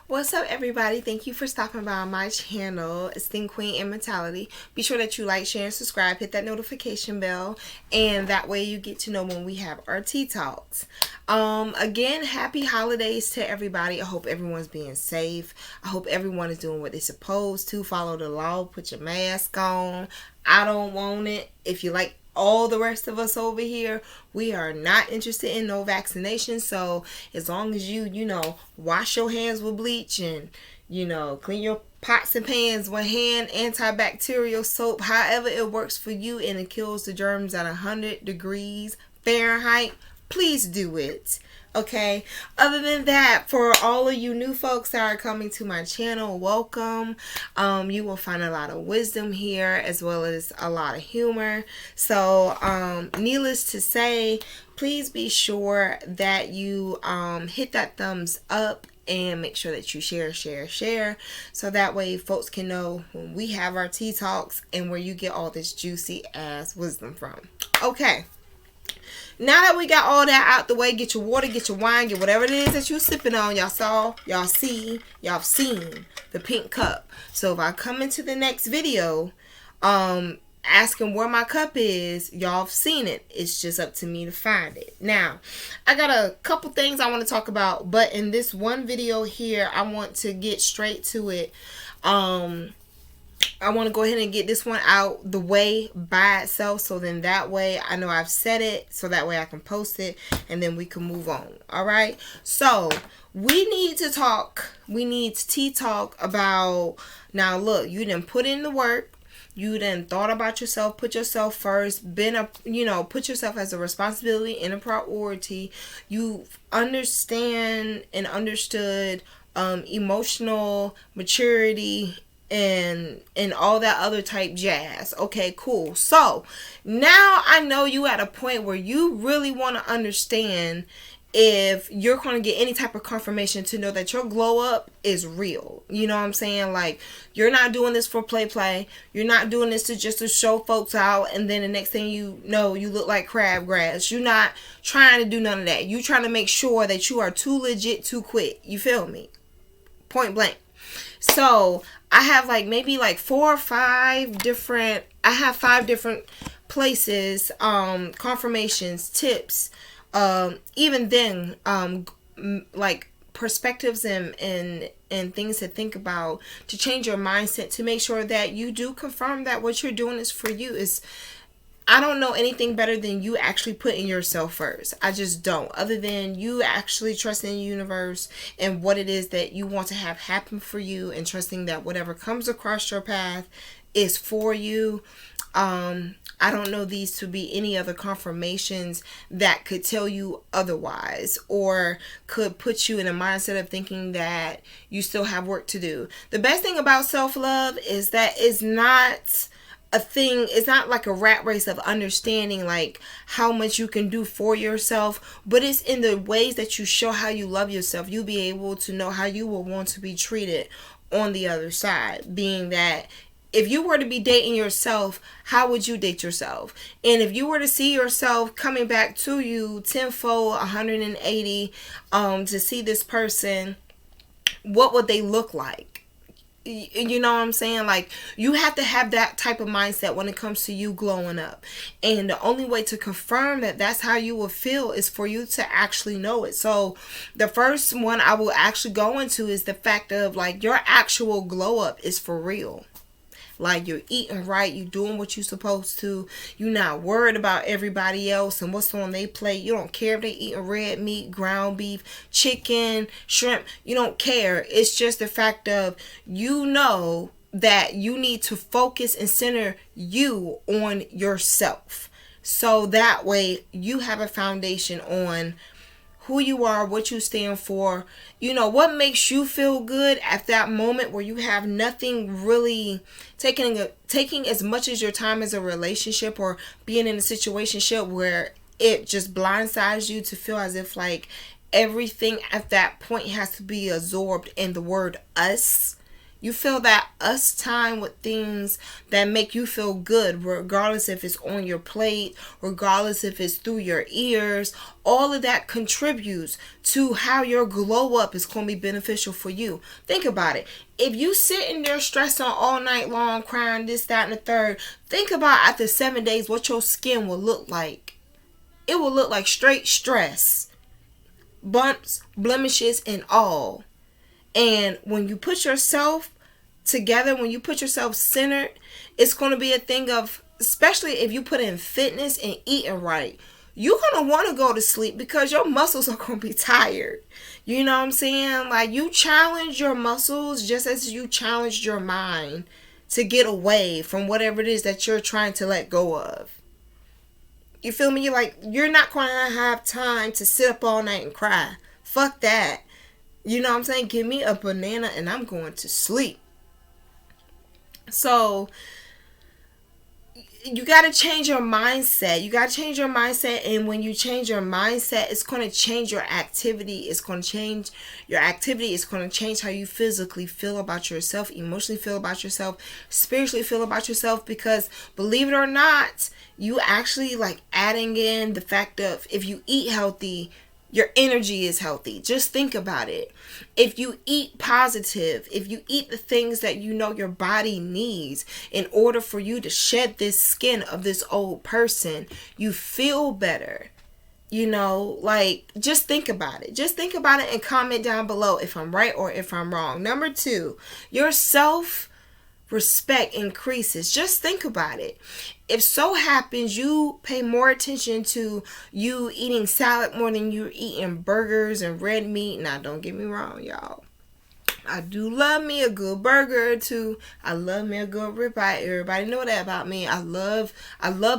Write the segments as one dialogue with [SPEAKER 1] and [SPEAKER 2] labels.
[SPEAKER 1] What's up, everybody? Thank you for stopping by my channel, Esteemed Queen Mentality. Be sure that you like, share, and subscribe. Hit that notification bell, and that way you get to know when we have our tea talks. Again, happy holidays to everybody. I hope everyone's being safe. I hope everyone is doing what they're supposed to. Follow the law. Put your mask on. I don't want it. If you like all the rest of us over here, we are not interested in no vaccination. So as long as you wash your hands with bleach and clean your pots and pans with hand antibacterial soap, however it works for you and it kills the germs at 100 degrees Fahrenheit, please do it. Okay. Other than that, for all of you new folks that are coming to my channel, welcome. You will find a lot of wisdom here as well as a lot of humor. So, needless to say, please be sure that you hit that thumbs up and make sure that you share so that way folks can know when we have our tea talks and where you get all this juicy ass wisdom from. Okay. Now that we got all that out the way, get your water, get your wine, get whatever it is that you're sipping on. Y'all seen the pink cup. So if I come into the next video asking where my cup is, y'all have seen it. It's just up to me to find it. Now, I got a couple things I want to talk about, but in this one video here, I want to get straight to it. I want to go ahead and get this one out the way by itself, so then that way I know I've said it, so that way I can post it and then we can move on. All right, so we need to tea talk about, now look, you done put in the work, you done thought about yourself, put yourself first, put yourself as a responsibility and a priority. You understand and understood emotional maturity and all that other type jazz. Okay, cool. So now I know you at a point where you really want to understand if you're going to get any type of confirmation to know that your glow up is real. You know what I'm saying? Like, you're not doing this for play. You're not doing this to show folks out, and then the next thing you know, you look like crabgrass. You're not trying to do none of that. You're trying to make sure that you are too legit to quit. You feel me? Point blank. So I have maybe 4 or 5 different, I have 5 different places, confirmations, tips, even then, perspectives and things to think about to change your mindset, to make sure that you do confirm that what you're doing is for you. I don't know anything better than you actually putting yourself first. I just don't. Other than you actually trusting the universe and what it is that you want to have happen for you, and trusting that whatever comes across your path is for you. I don't know these to be any other confirmations that could tell you otherwise, or could put you in a mindset of thinking that you still have work to do. The best thing about self-love is that it's not a thing. It's not like a rat race of understanding like how much you can do for yourself, but it's in the ways that you show how you love yourself. You'll be able to know how you will want to be treated on the other side, being that if you were to be dating yourself, how would you date yourself? And if you were to see yourself coming back to you tenfold, 180, to see this person, what would they look like? You know what I'm saying? Like, you have to have that type of mindset when it comes to you glowing up. And the only way to confirm that that's how you will feel is for you to actually know it. So the first one I will actually go into is the fact of your actual glow up is for real. Like, you're eating right, you're doing what you're supposed to, you're not worried about everybody else and what's on their plate. You don't care if they eating red meat, ground beef, chicken, shrimp. You don't care. It's just the fact of, you know that you need to focus and center you on yourself, so that way you have a foundation on who you are, what you stand for, what makes you feel good at that moment where you have nothing really taking as much as your time as a relationship, or being in a situationship where it just blindsides you to feel as if everything at that point has to be absorbed in the word us. You fill that us time with things that make you feel good, regardless if it's on your plate, regardless if it's through your ears. All of that contributes to how your glow up is going to be beneficial for you. Think about it. If you sitting there stressing all night long, crying this, that, and the third, think about after 7 days what your skin will look like. It will look like straight stress. Bumps, blemishes, and all. And when you put yourself together, when you put yourself centered, it's going to be a thing of, especially if you put in fitness and eating right, you're going to want to go to sleep because your muscles are going to be tired. You know what I'm saying? Like, you challenge your muscles just as you challenged your mind to get away from whatever it is that you're trying to let go of. You feel me? You're not going to have time to sit up all night and cry. Fuck that. You know what I'm saying? Give me a banana and I'm going to sleep. So, you got to change your mindset. You got to change your mindset. And when you change your mindset, it's going to change your activity. It's going to change your activity. It's going to change how you physically feel about yourself, emotionally feel about yourself, spiritually feel about yourself. Because believe it or not, you actually adding in the fact of if you eat healthy, your energy is healthy. Just think about it. If you eat positive, if you eat the things that you know your body needs in order for you to shed this skin of this old person, you feel better. You know, just think about it. Just think about it and comment down below if I'm right or if I'm wrong. Number 2, your self-respect increases. Just think about it. If so happens you pay more attention to you eating salad more than you're eating burgers and red meat. Now, don't get me wrong, y'all. I do love me a good burger or two. I love me a good ribeye. Everybody know that about me. I love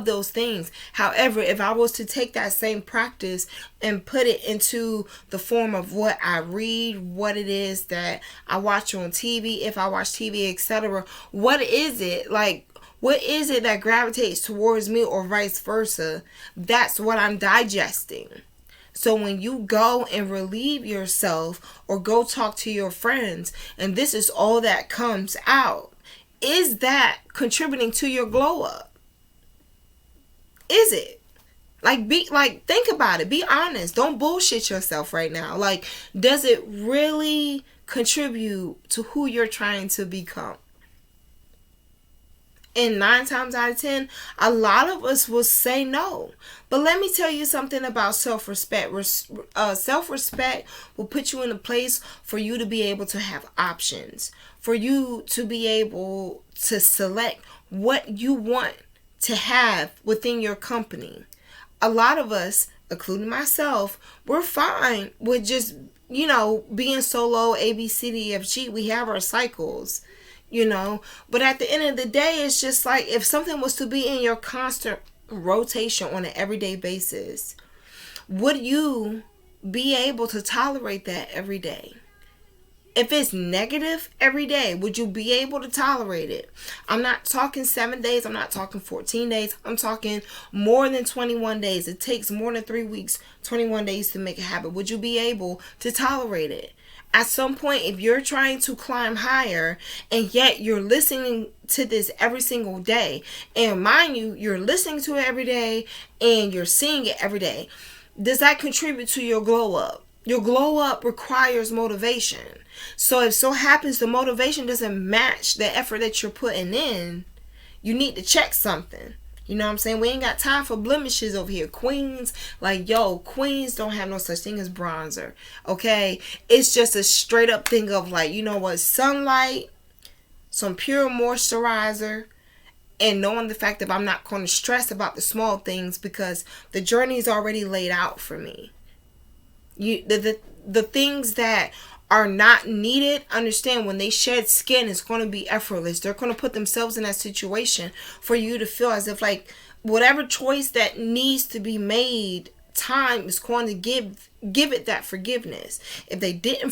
[SPEAKER 1] those things. However, if I was to take that same practice and put it into the form of what I read, what it is that I watch on TV, if I watch TV, etc., what is it what is it that gravitates towards me or vice versa? That's what I'm digesting. So when you go and relieve yourself or go talk to your friends and this is all that comes out, is that contributing to your glow up? Is it? Think about it. Be honest. Don't bullshit yourself right now. Does it really contribute to who you're trying to become? And 9 times out of 10, a lot of us will say no. But let me tell you something about self-respect. Self-respect will put you in a place for you to be able to have options. For you to be able to select what you want to have within your company. A lot of us, including myself, we're fine with just, being solo, A, B, C, D, F, G. We have our cycles. But at the end of the day, it's just if something was to be in your constant rotation on an everyday basis, would you be able to tolerate that every day? If it's negative every day, would you be able to tolerate it? I'm not talking 7 days. I'm not talking 14 days. I'm talking more than 21 days. It takes more than 3 weeks, 21 days to make a habit. Would you be able to tolerate it? At some point, if you're trying to climb higher and yet you're listening to this every single day, and mind you, you're listening to it every day and you're seeing it every day, does that contribute to your glow up? Your glow up requires motivation. So if so happens the motivation doesn't match the effort that you're putting in, you need to check something. You know what I'm saying? We ain't got time for blemishes over here. Queens, queens don't have no such thing as bronzer. Okay? It's just a straight up thing of sunlight, some pure moisturizer, and knowing the fact that I'm not going to stress about the small things because the journey is already laid out for me. The things that are not needed, understand when they shed skin, it's going to be effortless. They're going to put themselves in that situation for you to feel as if whatever choice that needs to be made, time is going to give it that forgiveness. If they didn't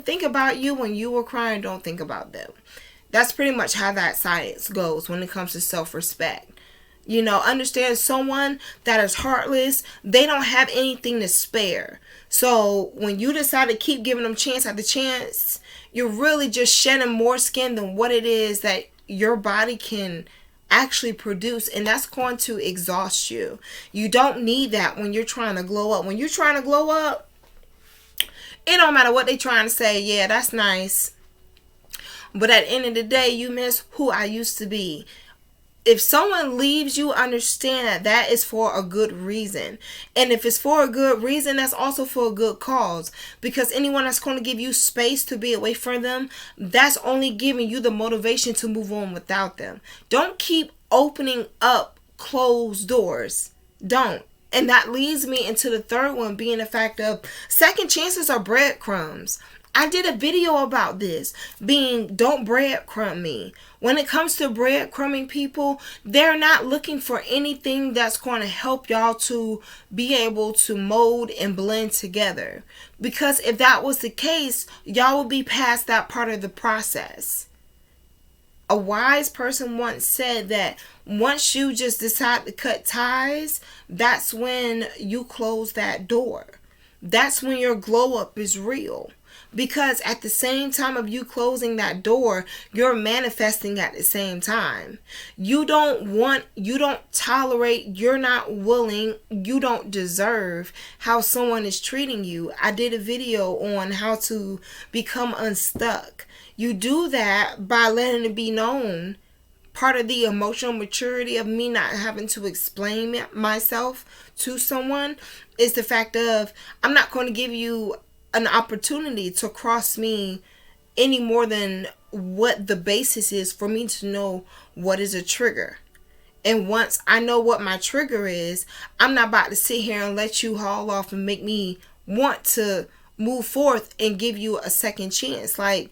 [SPEAKER 1] think about you when you were crying, don't think about them. That's pretty much how that science goes when it comes to self-respect. Understand someone that is heartless, they don't have anything to spare. So when you decide to keep giving them chance after chance, you're really just shedding more skin than what it is that your body can actually produce, and that's going to exhaust you. You don't need that when you're trying to glow up. When you're trying to glow up, it don't matter what they trying to say. Yeah, that's nice, but at the end of the day, you miss who I used to be. If someone leaves you, understand that that is for a good reason. And if it's for a good reason, that's also for a good cause. Because anyone that's going to give you space to be away from them, that's only giving you the motivation to move on without them. Don't keep opening up closed doors. Don't. And that leads me into the third one, being the fact of second chances are breadcrumbs. I did a video about this, being don't breadcrumb me. When it comes to breadcrumbing people, they're not looking for anything that's going to help y'all to be able to mold and blend together. Because if that was the case, y'all would be past that part of the process. A wise person once said that once you just decide to cut ties, that's when you close that door. That's when your glow up is real. Because at the same time of you closing that door, you're manifesting at the same time. You don't tolerate, you're not willing, you don't deserve how someone is treating you. I did a video on how to become unstuck. You do that by letting it be known. Part of the emotional maturity of me not having to explain myself to someone is the fact of I'm not going to give you an opportunity to cross me any more than what the basis is for me to know what is a trigger. And once I know what my trigger is, I'm not about to sit here and let you haul off and make me want to move forth and give you a second chance. Like,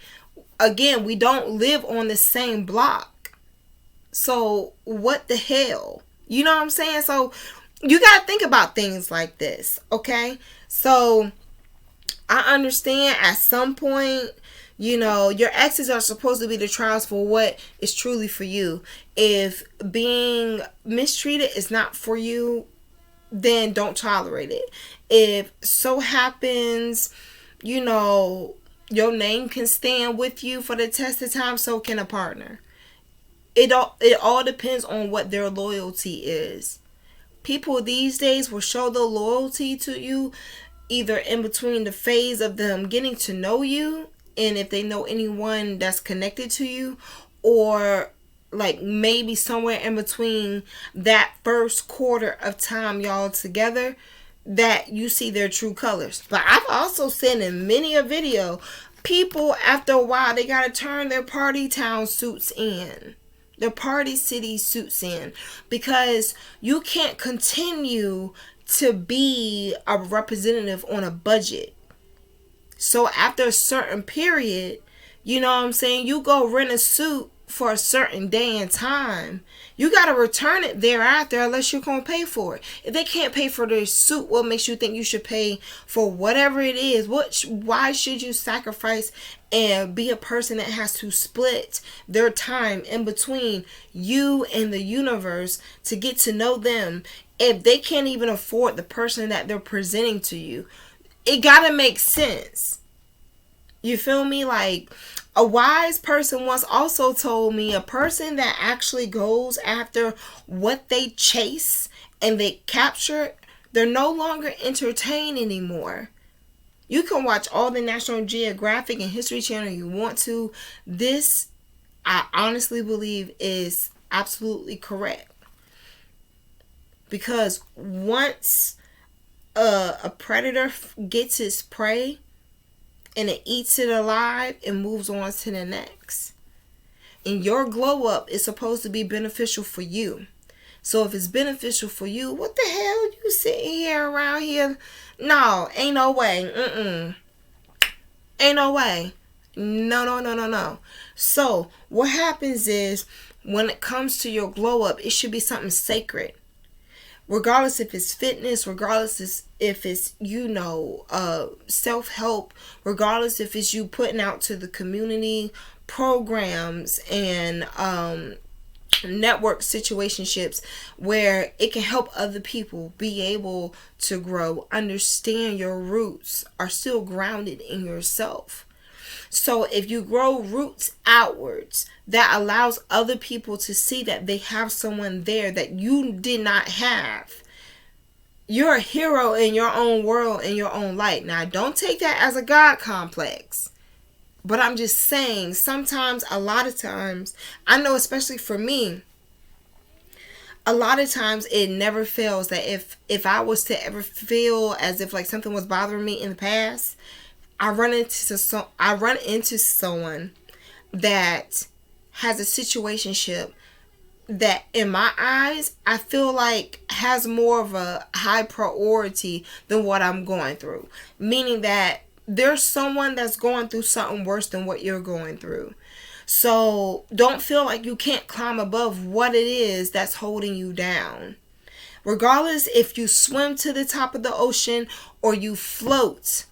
[SPEAKER 1] again, we don't live on the same block. So what the hell? You know what I'm saying? So you got to think about things like this, okay? So I understand at some point, your exes are supposed to be the trials for what is truly for you. If being mistreated is not for you, then don't tolerate it. If so happens, your name can stand with you for the test of time, so can a partner. It all depends on what their loyalty is. People these days will show their loyalty to you either in between the phase of them getting to know you, and if they know anyone that's connected to you, or like maybe somewhere in between that first quarter of time y'all together, that you see their true colors. But I've also seen in many a video, people after a while, they gotta turn their party town suits in. Their party city suits in. Because you can't continue to be a representative on a budget. So after a certain period, you go rent a suit for a certain day and time. You got to return it thereafter unless you're going to pay for it. If they can't pay for their suit, what makes you think you should pay for whatever it is? Why should you sacrifice and be a person that has to split their time in between you and the universe to get to know them if they can't even afford the person that they're presenting to you? It gotta make sense. You feel me? Like, a wise person once also told me, a person that actually goes after what they chase and they capture, they're no longer entertained anymore. You can watch all the National Geographic and History Channel you want to. This, I honestly believe, is absolutely correct. Because once a predator gets its prey and it eats it alive and moves on to the next. And your glow up is supposed to be beneficial for you. So if it's beneficial for you, what the hell you sitting here around here? No, ain't no way. Ain't no way. No. So what happens is, when it comes to your glow up, it should be something sacred. Regardless if it's fitness, regardless if it's, self-help, regardless if it's you putting out to the community programs and network situationships where it can help other people be able to grow, understand your roots are still grounded in yourself. So if you grow roots outwards, that allows other people to see that they have someone there that you did not have. You're a hero in your own world, in your own light. Now, don't take that as a God complex. But I'm just saying, sometimes, a lot of times, I know especially for me, a lot of times it never fails that if I was to ever feel as if like something was bothering me in the past, I run into someone that has a situationship that in my eyes I feel like has more of a high priority than what I'm going through. Meaning that there's someone that's going through something worse than what you're going through. So don't feel like you can't climb above what it is that's holding you down. Regardless if you swim to the top of the ocean or you float,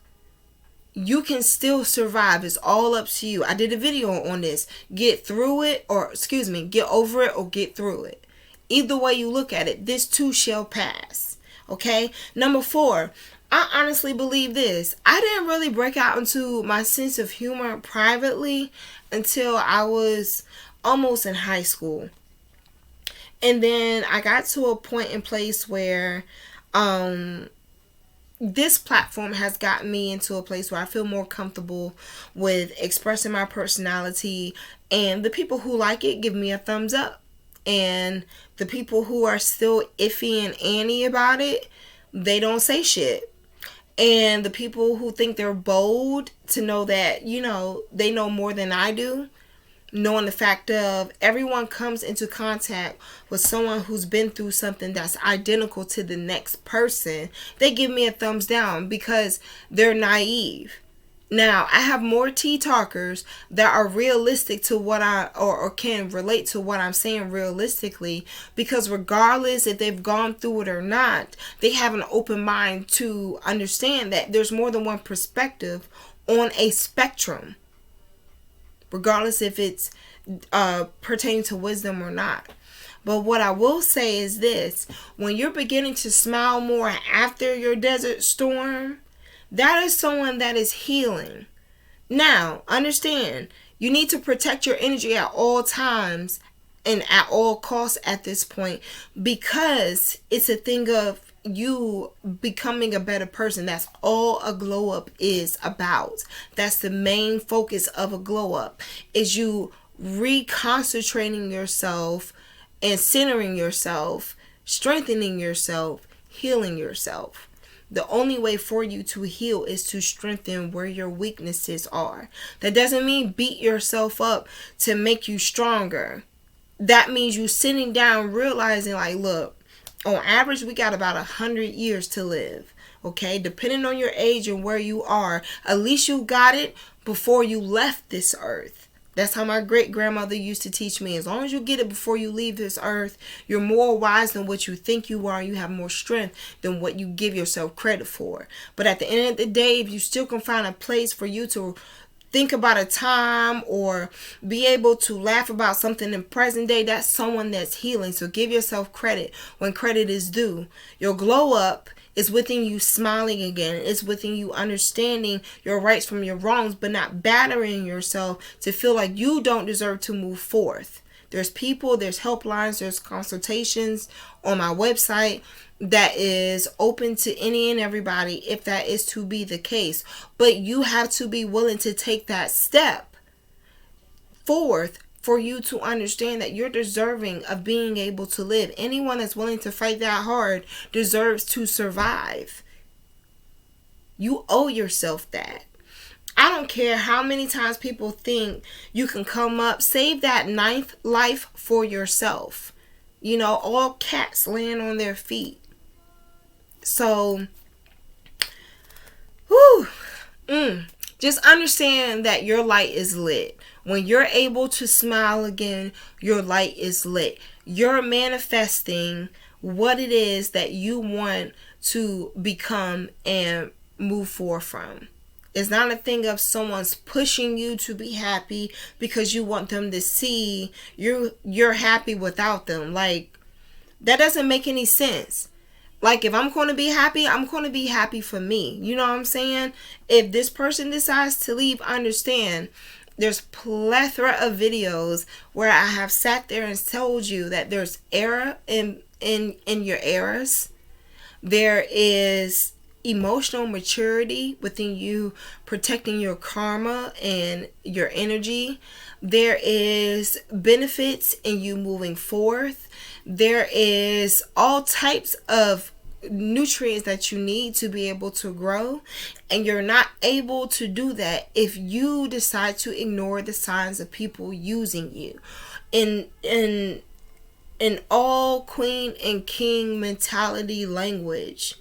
[SPEAKER 1] you can still survive. It's all up to you. I did a video on this. Get through it, get over it or get through it. Either way you look at it, this too shall pass. Okay? Number 4, I honestly believe this. I didn't really break out into my sense of humor privately until I was almost in high school. And then I got to a point in place where this platform has gotten me into a place where I feel more comfortable with expressing my personality, and the people who like it give me a thumbs up, and the people who are still iffy and anny about it, they don't say shit. And the people who think they're bold to know that, they know more than I do, knowing the fact of everyone comes into contact with someone who's been through something that's identical to the next person, they give me a thumbs down because they're naive. Now, I have more tea talkers that are realistic to what or can relate to what I'm saying realistically, because regardless if they've gone through it or not, they have an open mind to understand that there's more than one perspective on a spectrum, regardless if it's pertaining to wisdom or not. But what I will say is this: when you're beginning to smile more after your desert storm, that is someone that is healing. Now, understand, you need to protect your energy at all times and at all costs at this point, because it's a thing of you becoming a better person. That's all a glow up is about. That's the main focus of a glow up, is you reconcentrating yourself and centering yourself, strengthening yourself, healing yourself. The only way for you to heal is to strengthen where your weaknesses are. That doesn't mean beat yourself up to make you stronger. That means you sitting down realizing like, look, on average, we got about 100 years to live. Okay, depending on your age and where you are, at least you got it before you left this earth. That's how my great-grandmother used to teach me. As long as you get it before you leave this earth, you're more wise than what you think you are. You have more strength than what you give yourself credit for. But at the end of the day, if you still can find a place for you to think about a time or be able to laugh about something in present day, that's someone that's healing. So give yourself credit when credit is due. Your glow up is within you smiling again. It's within you understanding your rights from your wrongs, but not battering yourself to feel like you don't deserve to move forth. There's people, there's helplines, there's consultations on my website that is open to any and everybody if that is to be the case. But you have to be willing to take that step forth for you to understand that you're deserving of being able to live. Anyone that's willing to fight that hard deserves to survive. You owe yourself that. I don't care how many times people think you can come up, save that 9th life for yourself. All cats land on their feet. So, just understand that your light is lit. When you're able to smile again, your light is lit. You're manifesting what it is that you want to become and move forward from. It's not a thing of someone's pushing you to be happy because you want them to see you're happy without them. Like, that doesn't make any sense. Like, if I'm going to be happy, I'm going to be happy for me. You know what I'm saying? If this person decides to leave, understand there's plethora of videos where I have sat there and told you that there's error in your errors. There is emotional maturity within you, protecting your karma and your energy. There is benefits in you moving forth. There is all types of nutrients that you need to be able to grow, and you're not able to do that if you decide to ignore the signs of people using you. In all queen and king mentality language,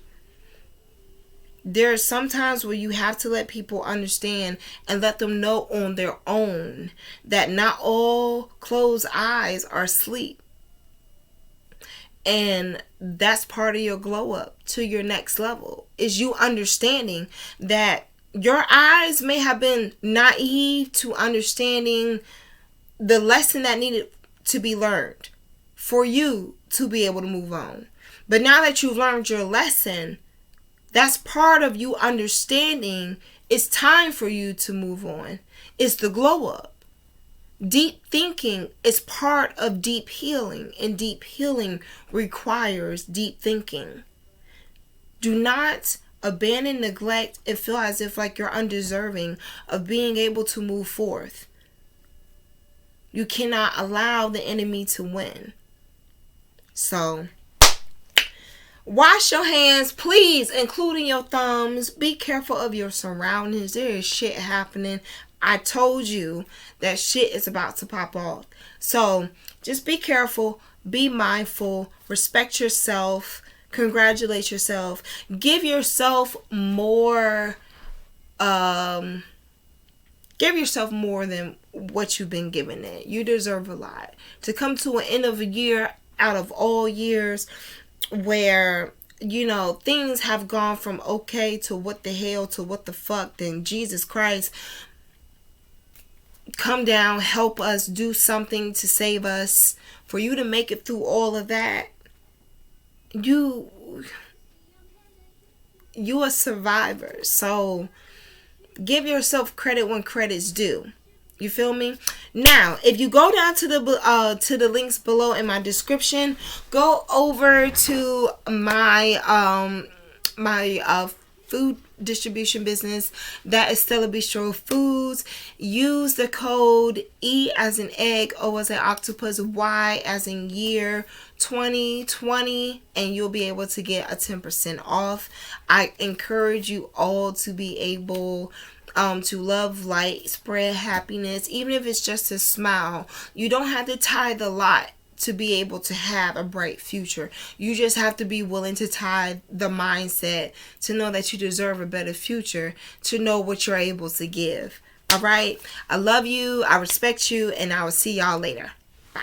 [SPEAKER 1] there's sometimes where you have to let people understand and let them know on their own that not all closed eyes are asleep. And that's part of your glow up to your next level, is you understanding that your eyes may have been naive to understanding the lesson that needed to be learned for you to be able to move on. But now that you've learned your lesson, that's part of you understanding it's time for you to move on. It's the glow up. Deep thinking is part of deep healing, and deep healing requires deep thinking. Do not abandon, neglect, and feel as if like you're undeserving of being able to move forth. You cannot allow the enemy to win. So, wash your hands, please, including your thumbs. Be careful of your surroundings. There is shit happening. I told you that shit is about to pop off. So just be careful, be mindful, respect yourself, congratulate yourself, give yourself more than what you've been given it. You deserve a lot. To come to an end of a year out of all years where, you know, things have gone from okay to what the hell to what the fuck, then Jesus Christ, come down, help us, do something to save us. For you to make it through all of that, you a survivor. So give yourself credit when credit's due. You feel me? Now, if you go down to the links below in my description, go over to my food distribution business. That is StellaBistroFoods. Use the code E as in egg, O as in octopus, Y as in year 2020, and you'll be able to get a 10% off. I encourage you all to be able to love light, spread happiness, even if it's just a smile. You don't have to tithe a lot to be able to have a bright future. You just have to be willing to tie the mindset to know that you deserve a better future, to know what you're able to give. All right. I love you. I respect you. And I will see y'all later. Bye.